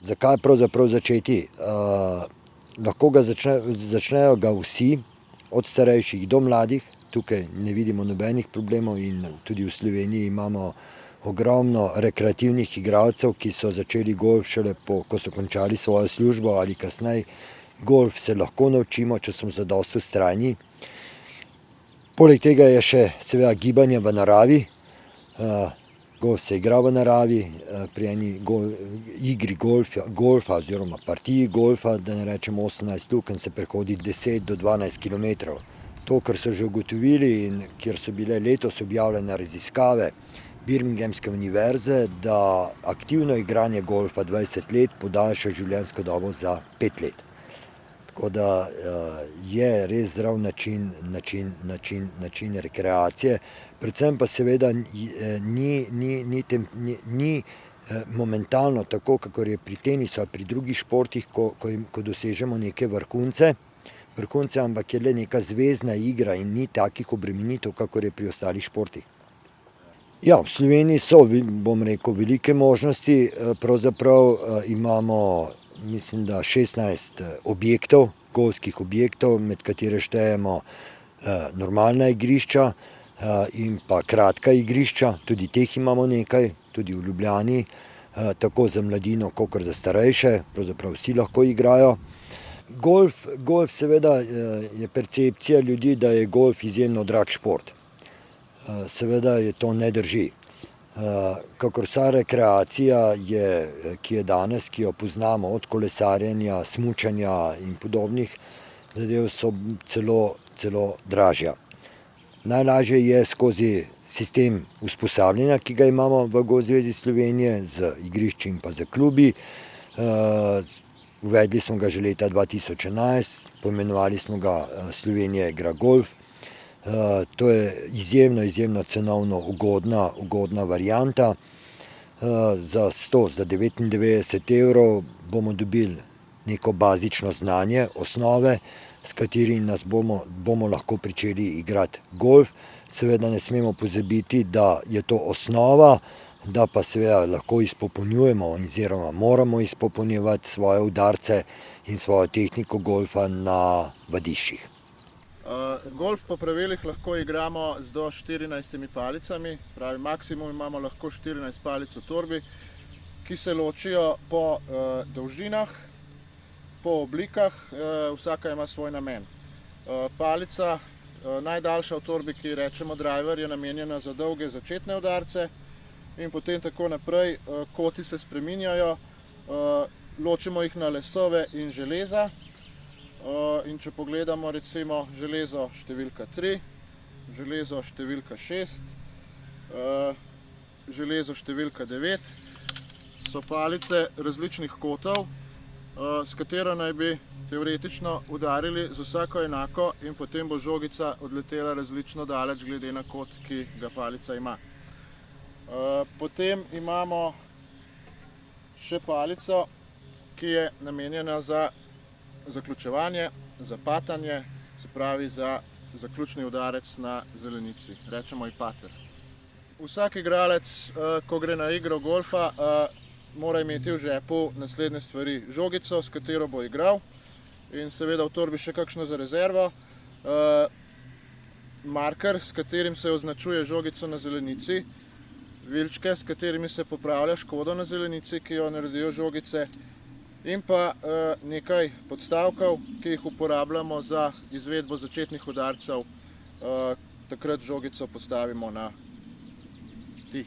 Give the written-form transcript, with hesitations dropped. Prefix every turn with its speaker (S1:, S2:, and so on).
S1: Zakaj pravzaprav začeti? Lahko ga začnejo ga vsi, od starejših do mladih. Tukaj ne vidimo nobenih problemov in tudi v Sloveniji imamo ogromno rekreativnih igralcev, ki so začeli golf šele ko so končali svojo službo ali kasneje. Golf se lahko naučimo, če smo zadosti vztrajni. Poleg tega je še seveda gibanje v naravi. Golf se igra v naravi, pri eni igri golfa oziroma partiji golfa, da ne rečem 18 lukenj, se prehodi 10 do 12 kilometrov. To, kar so že ugotovili in kjer so bile letos objavljene raziskave Birminghamske univerze, da aktivno igranje golfa 20 let podaljša življenjsko dobo za 5 let. Tako da je res zdrav način rekreacije, predvsem pa seveda ni momentalno tako, kakor je pri tenisu ali pri drugih športih, ko dosežemo neke vrhunce, ampak je le neka zvezna igra in ni takih obremenitev, kakor je pri ostalih športih. Ja, v Sloveniji so, bom rekel, velike možnosti, pravzaprav imamo, mislim, da 16 objektov, golfskih objektov, med katere štejemo normalna igrišča in pa kratka igrišča, tudi teh imamo nekaj, tudi v Ljubljani, tako za mladino, kakor za starejše, pravzaprav vsi lahko igrajo. Golf seveda je percepcija ljudi, da je golf izjemno drag šport. Seveda je to ne drži. Kakor vsa rekreacija, ki je danes, ki jo poznamo od kolesarjenja, smučanja in podobnih zadev, so celo dražja. Najlažje je skozi sistem usposabljanja, ki ga imamo v Golf zvezi Slovenije, z igrišči in pa z klubi. Uvedli smo ga že leta 2011, poimenovali smo ga Slovenija igra golf. To je izjemno cenovno ugodna varianta. Za 99 evrov bomo dobili neko bazično znanje, osnove, s katerim bomo lahko pričeli igrati golf. Seveda ne smemo pozabiti, da je to osnova, da pa seveda lahko izpopolnjujemo oziroma moramo izpopolnjevati svoje udarce in svojo tehniko golfa na vadiščih.
S2: Golf po pravilih lahko igramo z do 14 palicami, pravi maksimum imamo lahko 14 palic v torbi, ki se ločijo po dolžinah, po oblikah, vsaka ima svoj namen. Palica, najdaljša v torbi, ki rečemo driver, je namenjena za dolge začetne udarce in potem tako naprej, koti se spreminjajo, ločimo jih na lesove in železa. In če pogledamo recimo železo številka 3, železo številka 6, železo številka 9, so palice različnih kotov, s katero naj bi teoretično udarili z vsako enako in potem bo žogica odletela različno daleč glede na kot, ki ga palica ima. Potem imamo še palico, ki je namenjena za zaključevanje, za patanje, se pravi za zaključni udarec na zelenici, rečemo ji pater. Vsak igralec, ko gre na igro golfa, mora imeti v žepu naslednje stvari: žogico, s katero bo igral, in seveda v torbi še kakšno za rezervo, marker, s katerim se označuje žogico na zelenici, vilčke, s katerimi se popravlja škodo na zelenici, ki jo naredijo žogice, in pa nekaj podstavkov, ki jih uporabljamo za izvedbo začetnih udarcev, takrat žogico postavimo na tee.